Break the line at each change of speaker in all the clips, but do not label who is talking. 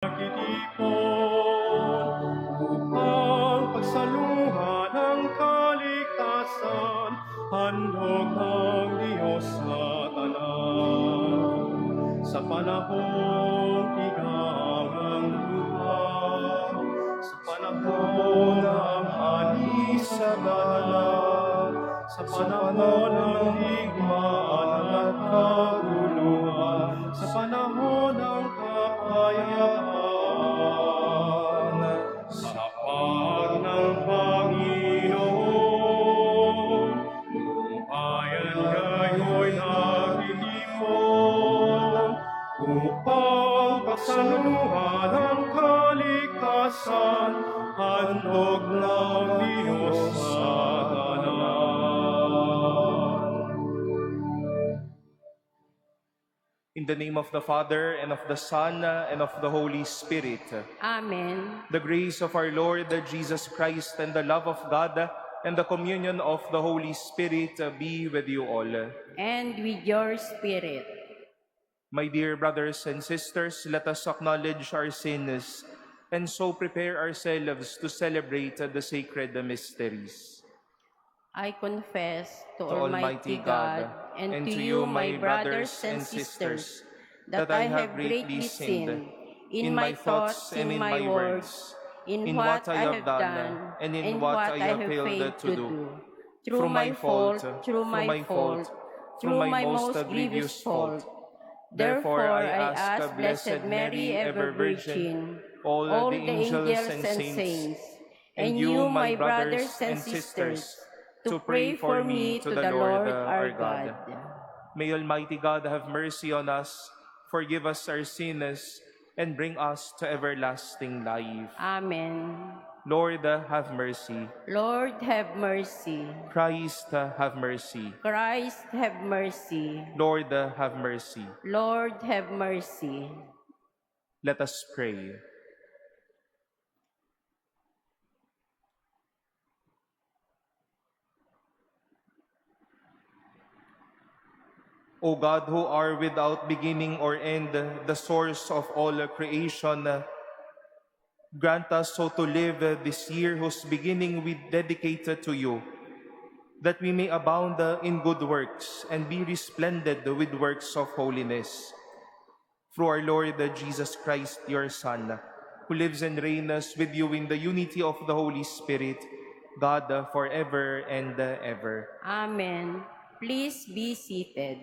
Nagtitipon upang pagsaluhan ang kalikasan, handog ng Diyos sa tanan. Sa panahong tigang lupa, sa panahon ng ani sa dalan, sa panahon ng digmaan at kaguluhan, sa panahon ng kapayapaan, sa pag ng Panginoon, bayan ngayon nagtitipon upang pagsaluhan ang kalikasan, handog ng Diyos sa tanan. In the name of the Father, and of the Son, and of the Holy Spirit.
Amen.
The grace of our Lord Jesus Christ, and the love of God, and the communion of the Holy Spirit be with you all.
And with your spirit.
My dear brothers and sisters, let us acknowledge our sins and so prepare ourselves to celebrate the sacred mysteries.
I confess to
To
Almighty God and to you, my brothers and sisters, that I have greatly sinned in my thoughts and in my words, in what I have done and in what I have failed to do. Through my fault, through my most grievous fault. Therefore I ask Blessed Mary, ever Virgin, all the angels and saints, and you, my brothers and sisters, to pray for me to the Lord our God.
May Almighty God have mercy on us, forgive us our sins, and bring us to everlasting life.
Amen.
Lord, have mercy.
Lord, have mercy.
Christ, have mercy.
Christ, have mercy.
Lord, have mercy.
Lord, have mercy.
Let us pray. O God, who are without beginning or end, the source of all creation, grant us so to live this year whose beginning we dedicate to you, that we may abound in good works and be resplendent with works of holiness. Through our Lord Jesus Christ, your Son, who lives and reigns with you in the unity of the Holy Spirit, God forever and ever.
Amen. Please be seated.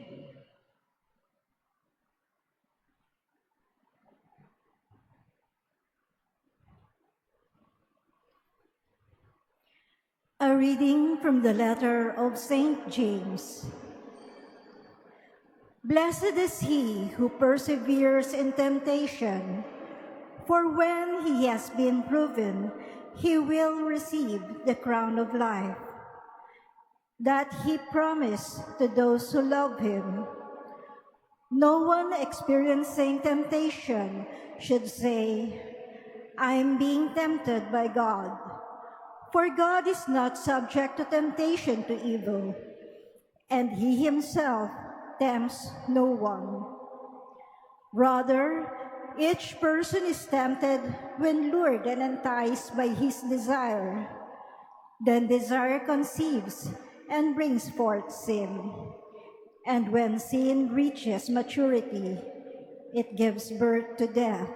A reading from the letter of St. James. Blessed is he who perseveres in temptation, for when he has been proven, he will receive the crown of life that he promised to those who love him. No one experiencing temptation should say, I am being tempted by God. For God is not subject to temptation to evil, and he himself tempts no one. Rather, each person is tempted when lured and enticed by his desire. Then desire conceives and brings forth sin. And when sin reaches maturity, it gives birth to death.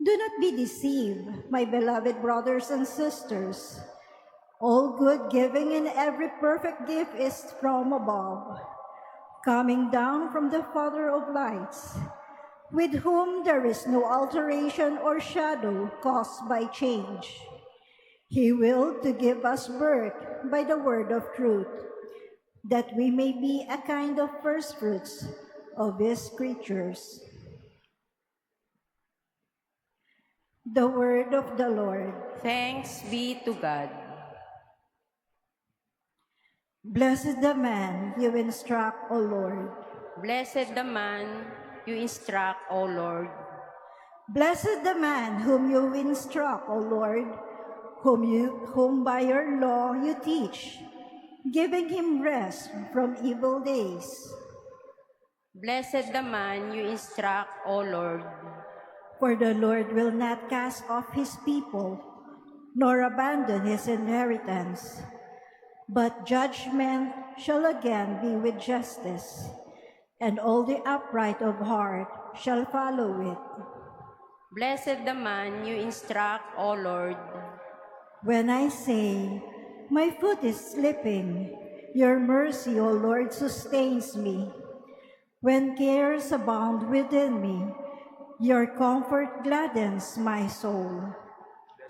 Do not be deceived, my beloved brothers and sisters. All good giving and every perfect gift is from above, coming down from the Father of lights, with whom there is no alteration or shadow caused by change. He willed to give us birth by the word of truth, that we may be a kind of firstfruits of his creatures. The word of the Lord.
Thanks be to God.
Blessed the man you instruct, O Lord.
Blessed the man you instruct, O Lord.
Blessed the man whom you instruct, O Lord, whom by your law you teach, giving him rest from evil days.
Blessed the man you instruct, O Lord.
For the Lord will not cast off his people, nor abandon his inheritance. But judgment shall again be with justice, and all the upright of heart shall follow it.
Blessed the man you instruct, O Lord.
When I say, my foot is slipping, your mercy, O Lord, sustains me. When cares abound within me, your comfort gladdens my soul.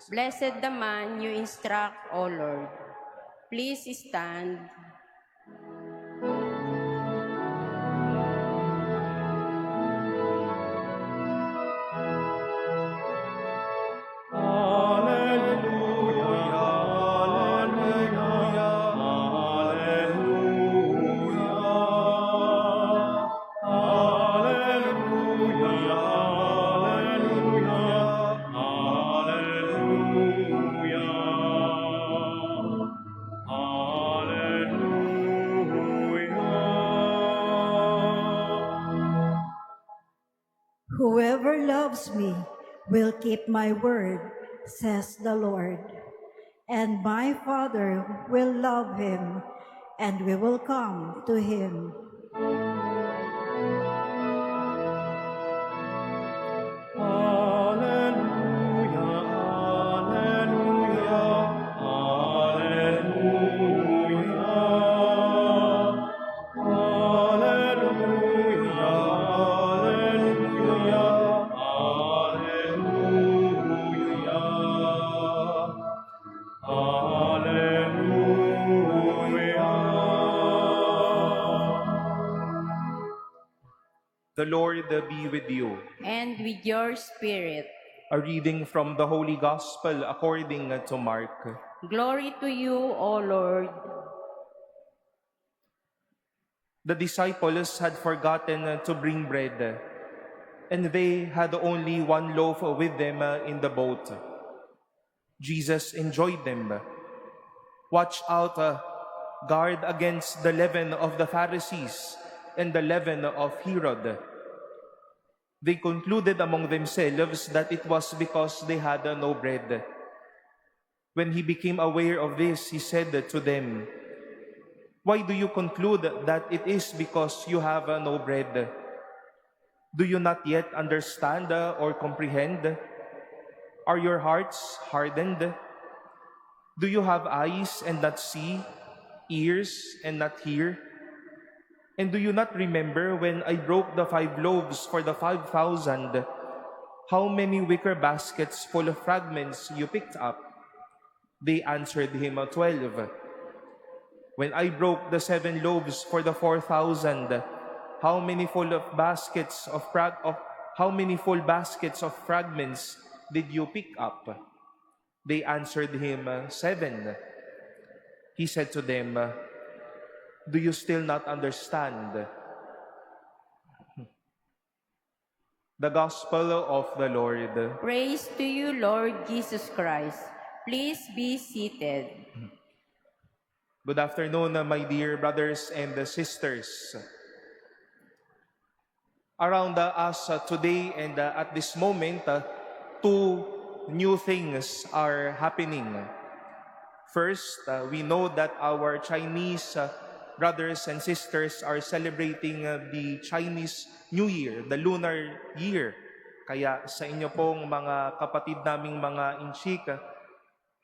Blessed the man you instruct, O Lord. Please stand.
Whoever loves me will keep my word, says the Lord. And my Father will love him, and we will come to him.
The Lord be with you.
And with your spirit.
A reading from the Holy Gospel according to Mark.
Glory to you, O Lord.
The disciples had forgotten to bring bread, and they had only one loaf with them in the boat. Jesus enjoined them, "Watch out, guard against the leaven of the Pharisees and the leaven of Herod." They concluded among themselves that it was because they had no bread. When he became aware of this, he said to them, "Why do you conclude that it is because you have no bread? Do you not yet understand or comprehend? Are your hearts hardened? Do you have eyes and not see, ears and not hear? And do you not remember when I broke the 5 loaves for the 5,000, how many wicker baskets full of fragments you picked up?" They answered him, 12. "When I broke the 7 loaves for the 4,000, how many full baskets of fragments did you pick up?" They answered him, 7. He said to them, "Do you still not understand?" The Gospel of the Lord.
Praise to you, Lord Jesus Christ. Please be seated.
Good afternoon, my dear brothers and sisters. Around us today and at this moment, 2 new things are happening. First, we know that our Chinese brothers and sisters are celebrating the Chinese New Year, the Lunar Year. Kaya sa inyo pong mga kapatid naming mga Inchik,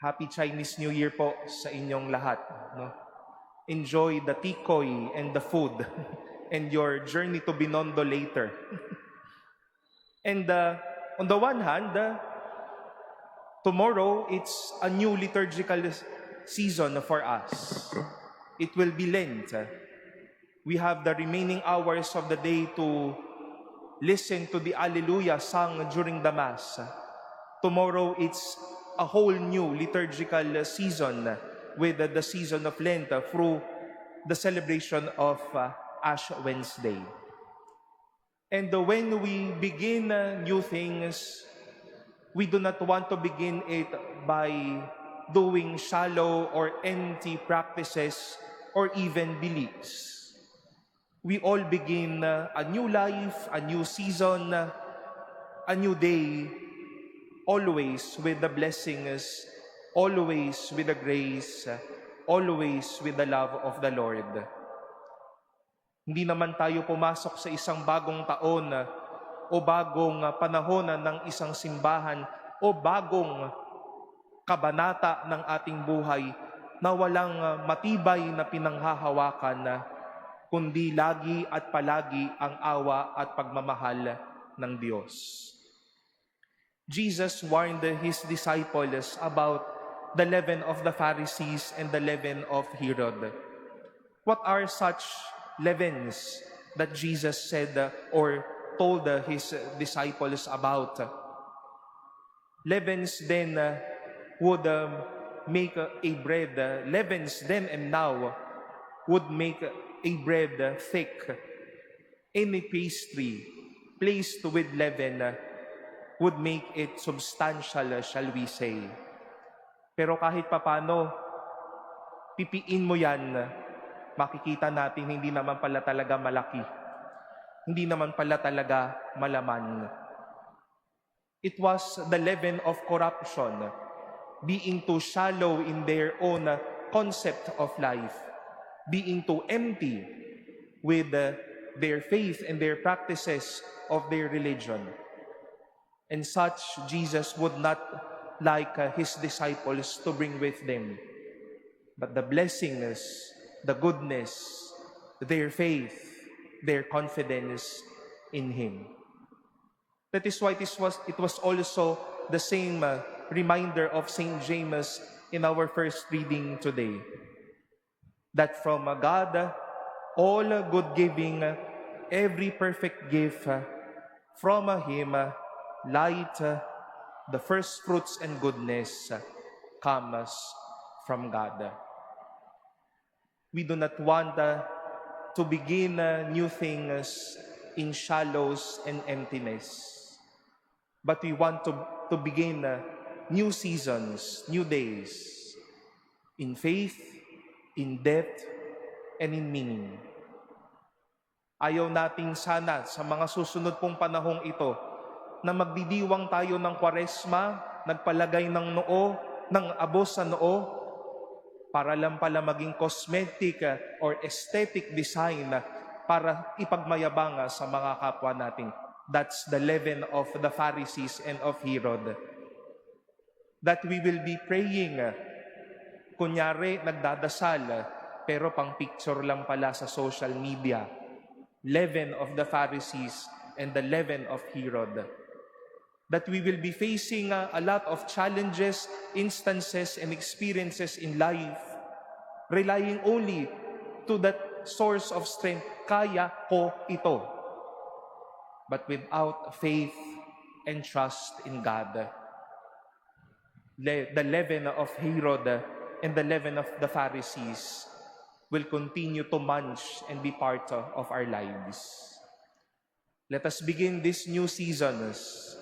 Happy Chinese New Year po sa inyong lahat. No? Enjoy the tikoy and the food and your journey to Binondo later. And on the one hand, tomorrow it's a new liturgical season for us. It will be Lent. We have the remaining hours of the day to listen to the Alleluia sung during the Mass. Tomorrow, it's a whole new liturgical season with the season of Lent through the celebration of Ash Wednesday. And when we begin new things, we do not want to begin it by doing shallow or empty practices or even beliefs. We all begin a new life, a new season a new day, always with the blessings, always with the grace, always with the love of the Lord. Hindi naman tayo pumasok sa isang bagong taon o bagong panahon ng isang simbahan o bagong kabanata ng ating buhay na walang matibay na pinanghahawakan, kundi lagi at palagi ang awa at pagmamahal ng Diyos. Jesus warned his disciples about the leaven of the Pharisees and the leaven of Herod. What are such leavens that Jesus said or told his disciples about? Leavens then would make a bread. Leavens then and now would make a bread thick. Any pastry placed with leaven would make it substantial, shall we say. Pero kahit papano, pipiin mo yan, makikita natin hindi naman pala talaga malaki. Hindi naman pala talaga malaman. It was the leaven of corruption, being too shallow in their own concept of life, being too empty with their faith and their practices of their religion. And such Jesus would not like his disciples to bring with them, but the blessings, the goodness, their faith, their confidence in Him. That is why it was also the same reminder of St. James in our first reading today, that from God, all good giving, every perfect gift, from Him, light, the first fruits and goodness comes from God. We do not want to begin new things in shallows and emptiness, but we want to begin new seasons, new days, in faith, in depth, and in meaning. Ayaw nating sana sa mga susunod pong panahong ito na magdidiwang tayo ng Kwaresma, nagpalagay ng noo, ng abo sa noo, para lang pala maging cosmetic or aesthetic design para ipagmayabang sa mga kapwa natin. That's the leaven of the Pharisees and of Herod. That we will be praying, kunyari nagdadasal, pero pang picture lang pala sa social media. Leaven of the Pharisees and the leaven of Herod. That we will be facing a lot of challenges, instances, and experiences in life, relying only to that source of strength. Kaya ko ito. But without faith and trust in God, the leaven of Herod and the leaven of the Pharisees will continue to munch and be part of our lives. Let us begin this new seasons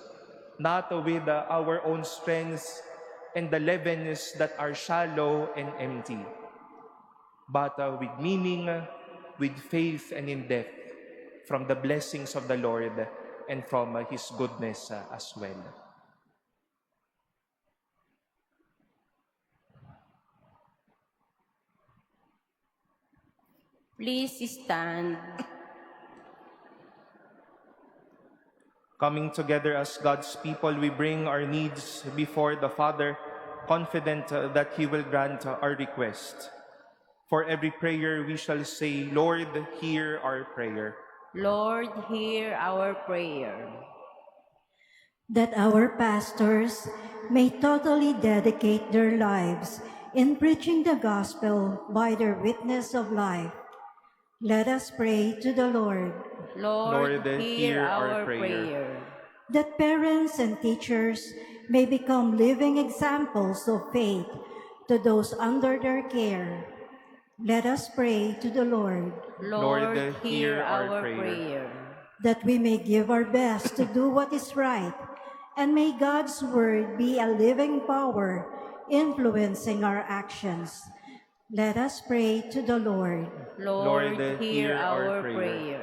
not with our own strengths and the leavens that are shallow and empty, but with meaning, with faith, and in depth from the blessings of the Lord and from His goodness as well.
Please stand.
Coming together as God's people, we bring our needs before the Father, confident that He will grant our request. For every prayer we shall say, Lord, hear our prayer.
Lord, hear our prayer.
That our pastors may totally dedicate their lives in preaching the gospel by their witness of life. Let us pray to the Lord.
Lord, hear our prayer.
That parents and teachers may become living examples of faith to those under their care. Let us pray to the Lord.
Lord, hear our prayer.
That we may give our best to do what is right, and may God's word be a living power influencing our actions. Let us pray to the Lord.
Lord, hear our prayer.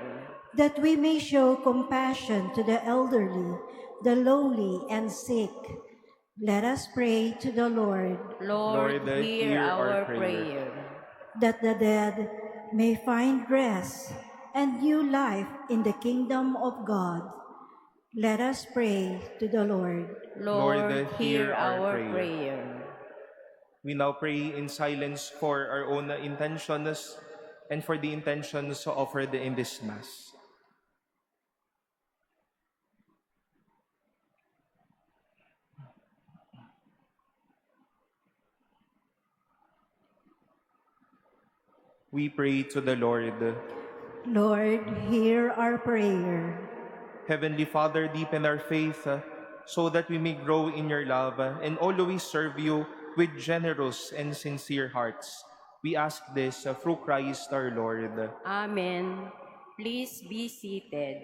That we may show compassion to the elderly, the lowly and sick. Let us pray to the Lord,
Lord, hear our prayer.
that the dead may find rest and new life in the kingdom of God. Let us pray to the Lord.
Lord, hear our prayer.
We now pray in silence for our own intentions and for the intentions offered in this Mass. We pray to the Lord.
Lord, hear our prayer.
Heavenly Father, deepen our faith so that we may grow in your love and always serve you with generous and sincere hearts. We ask this through Christ our Lord.
Amen. Please be seated.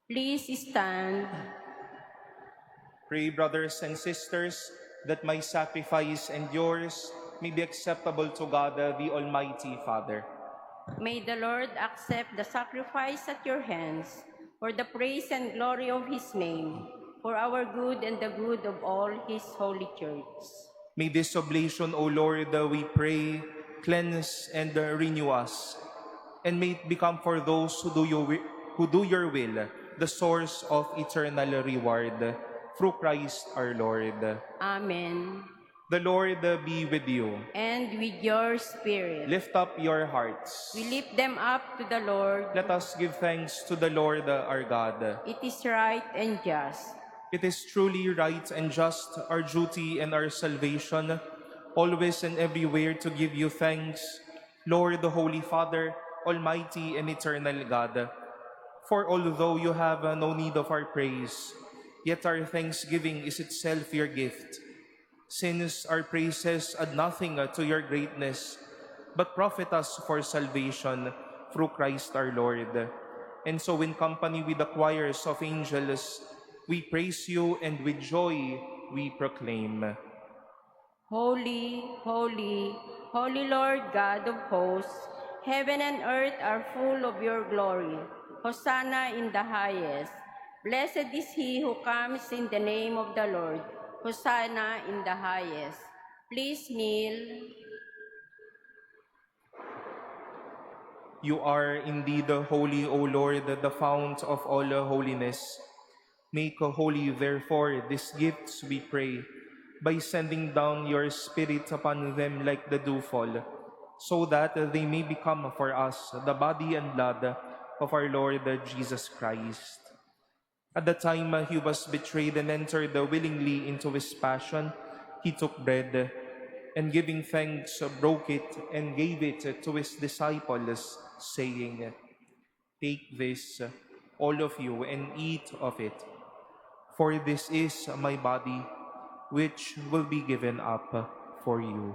Please stand.
Pray, brothers and sisters, that my sacrifice and yours may be acceptable to God, the Almighty Father.
May the Lord accept the sacrifice at your hands for the praise and glory of his name, for our good and the good of all his holy church.
May this oblation, O Lord, we pray, cleanse and renew us, and may it become for those who do your will the source of eternal reward. Through Christ our Lord.
Amen.
The Lord be with you.
And with your spirit.
Lift up your hearts.
We lift them up to the Lord.
Let us give thanks to the Lord our God.
It is right and just.
It is truly right and just, our duty and our salvation, always and everywhere to give you thanks, Lord, the Holy Father, Almighty and eternal God. For although you have no need of our praise, yet our thanksgiving is itself your gift. Since our praises add nothing to your greatness, but profit us for salvation through Christ our Lord. And so in company with the choirs of angels, we praise you and with joy we proclaim.
Holy, holy, holy Lord God of hosts, heaven and earth are full of your glory. Hosanna in the highest. Blessed is he who comes in the name of the Lord. Hosanna in the highest. Please kneel.
You are indeed holy, O Lord, the fount of all holiness. Make holy, therefore, these gifts, we pray, by sending down your Spirit upon them like the dewfall, so that they may become for us the body and blood of our Lord Jesus Christ. At the time he was betrayed and entered willingly into his passion, he took bread, and giving thanks, broke it and gave it to his disciples, saying, "Take this, all of you, and eat of it, for this is my body, which will be given up for you."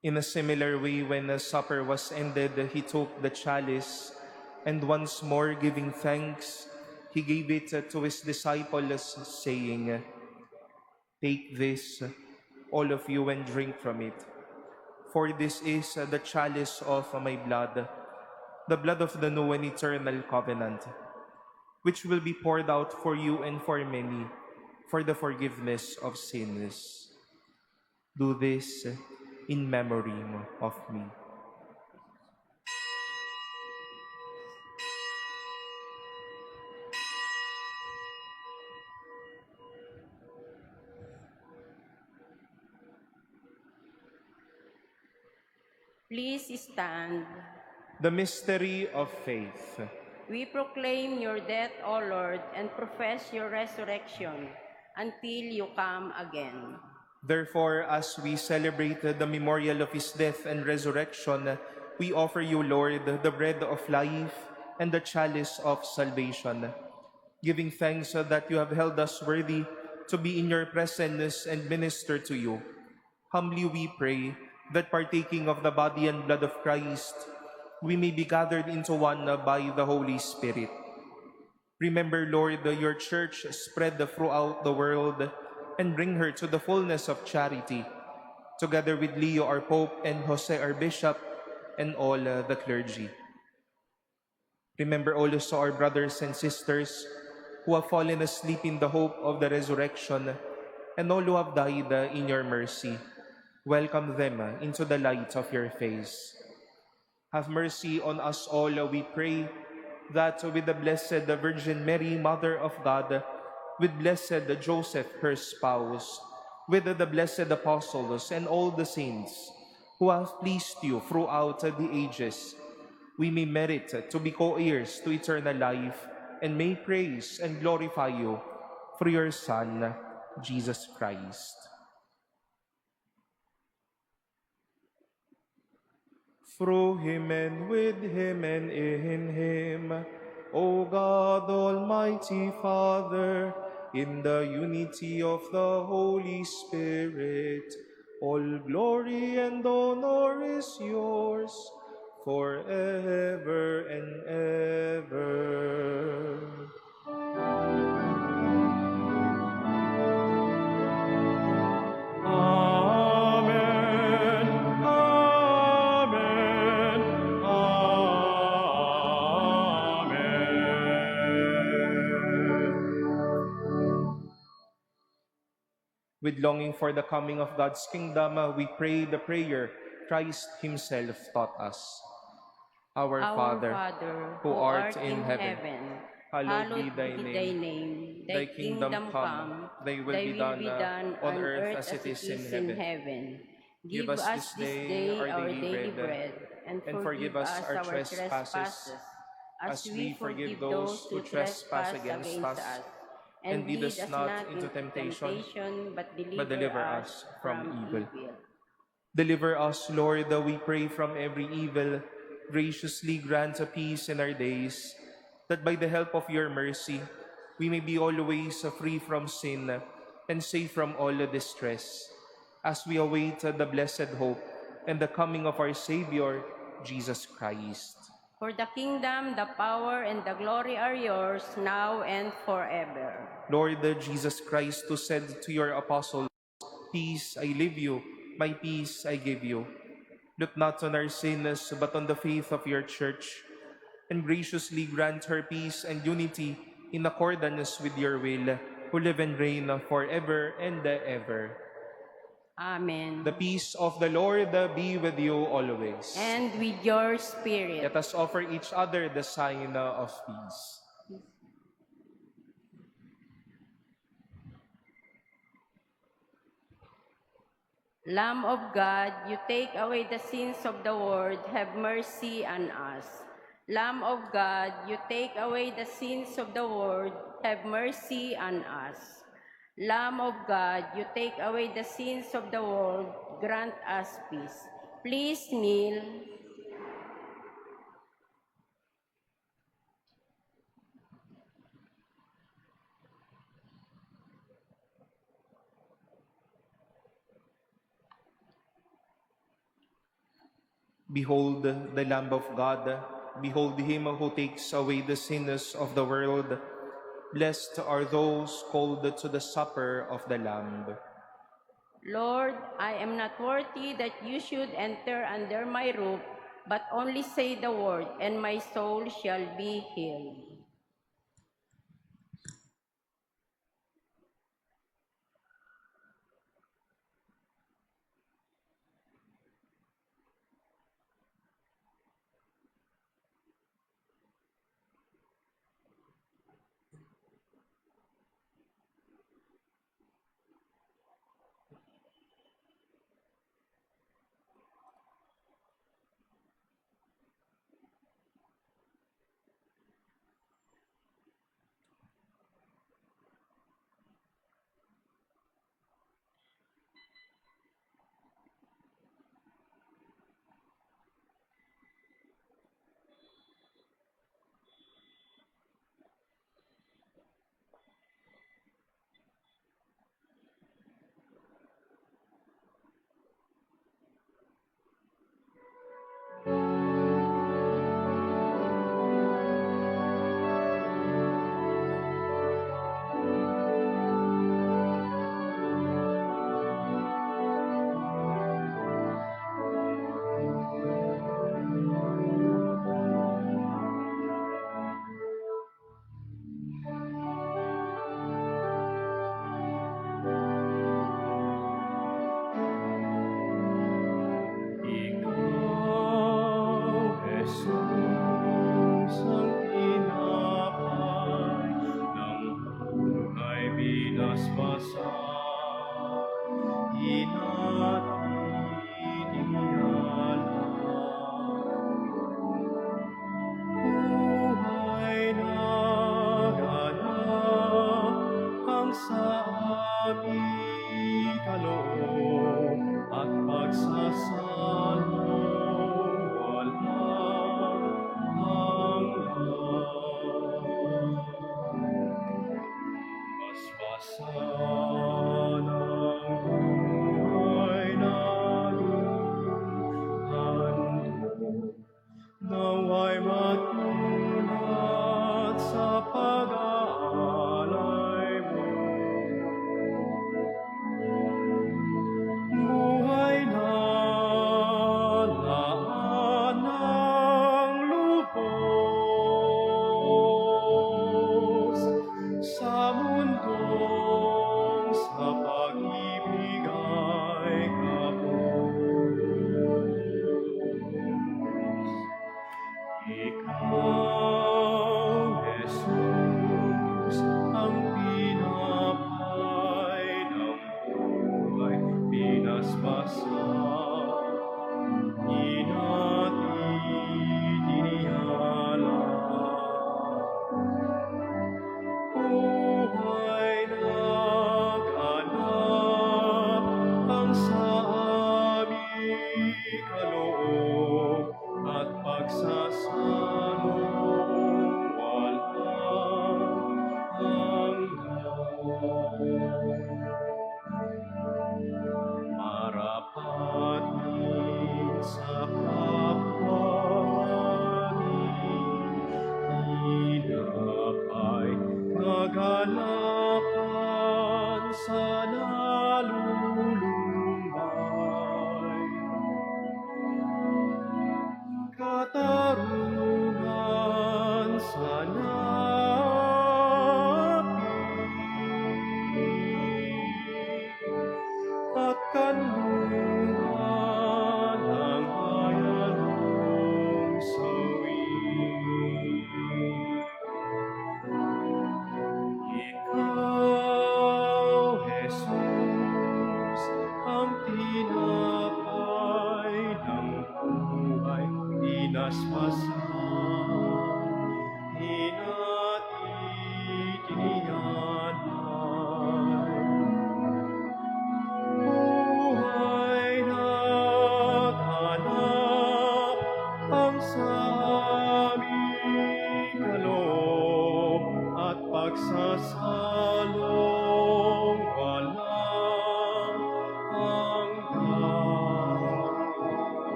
In a similar way, when the supper was ended, he took the chalice, and once more giving thanks, he gave it to his disciples, saying, Take this, all of you, and drink from it. For this is the chalice of my blood, the blood of the new and eternal covenant, which will be poured out for you and for many for the forgiveness of sins. Do this in memory of me.
Please stand.
The mystery of faith.
We proclaim your death, O Lord, and profess your resurrection until you come again.
Therefore, as we celebrate the memorial of his death and resurrection, we offer you, Lord, the bread of life and the chalice of salvation, giving thanks that you have held us worthy to be in your presence and minister to you. Humbly we pray that partaking of the body and blood of Christ, we may be gathered into one by the Holy Spirit. Remember, Lord, your church spread throughout the world and bring her to the fullness of charity, together with Leo, our Pope, and Jose, our Bishop, and all the clergy. Remember also our brothers and sisters who have fallen asleep in the hope of the resurrection, and all who have died in your mercy. Welcome them into the light of your face. Have mercy on us all, we pray, that with the Blessed Virgin Mary, Mother of God, with Blessed Joseph, her spouse, with the blessed apostles and all the saints who have pleased you throughout the ages, we may merit to be co-heirs to eternal life and may praise and glorify you through your Son, Jesus Christ. Through him and with him and in him, O God, Almighty Father, in the unity of the Holy Spirit, all glory and honor is yours forever and ever. Amen. Amen. Amen. With longing for the coming of God's kingdom, we pray the prayer Christ himself taught us. Our Father, who art in heaven, hallowed be thy name. Thy kingdom come, thy will be done on earth as it is in heaven. Give us this day our daily bread, and forgive us our trespasses, as we forgive those who trespass against us. And lead us not into temptation, but deliver us from evil. Deliver us, Lord, we pray, from every evil. Graciously grant a peace in our days, that by the help of your mercy, we may be always free from sin and safe from all distress, as we await the blessed hope and the coming of our Savior, Jesus Christ.
For the kingdom, the power, and the glory are yours, now and forever.
Lord Jesus Christ, who said to your apostles, "Peace I leave you, my peace I give you," look not on our sins, but on the faith of your church, and graciously grant her peace and unity in accordance with your will, who live and reign forever and ever.
Amen.
The peace of the Lord be with you always.
And with your spirit.
Let us offer each other the sign of peace.
Lamb of God, you take away the sins of the world, have mercy on us. Lamb of God, you take away the sins of the world, have mercy on us. Lamb of God, you take away the sins of the world, grant us peace. Please kneel.
Behold the Lamb of God. Behold him who takes away the sins of the world. Blessed are those called to the supper of the Lamb.
Lord, I am not worthy that you should enter under my roof, but only say the word, and my soul shall be healed.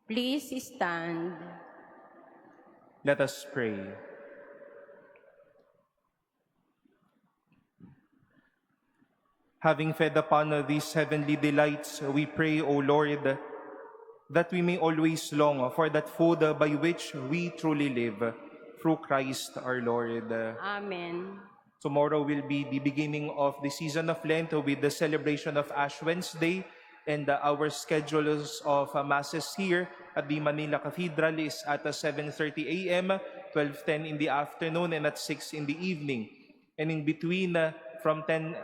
Please stand.
Let us pray. Having fed upon these heavenly delights, we pray, O Lord, that we may always long for that food by which we truly live, through Christ our Lord.
Amen.
Tomorrow will be the beginning of the season of Lent with the celebration of Ash Wednesday, and our schedules of masses here at the Manila Cathedral is at 7:30 a.m., 12:10 in the afternoon, and at 6 in the evening. And in between, from 10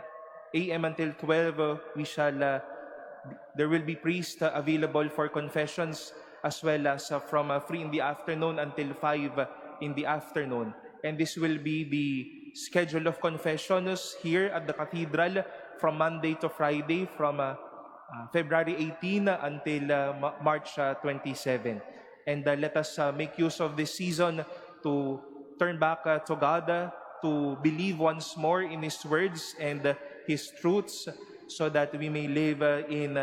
a.m. until 12, there will be priests available for confessions, as well as from 3 in the afternoon until 5 in the afternoon. And this will be the schedule of confessions here at the cathedral from Monday to Friday, from February 18 until March 27. And let us make use of this season to turn back to God, to believe once more in His words and His truths, so that we may live in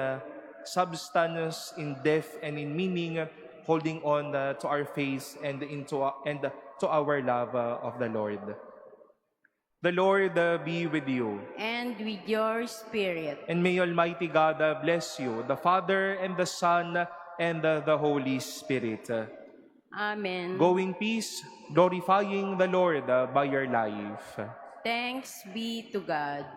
substance, in depth, and in meaning, holding on to our faith and to our love of the Lord. The Lord be with you.
And with your spirit.
And may Almighty God bless you, the Father, and the Son, and the Holy Spirit.
Amen.
Go in peace, glorifying the Lord by your life.
Thanks be to God.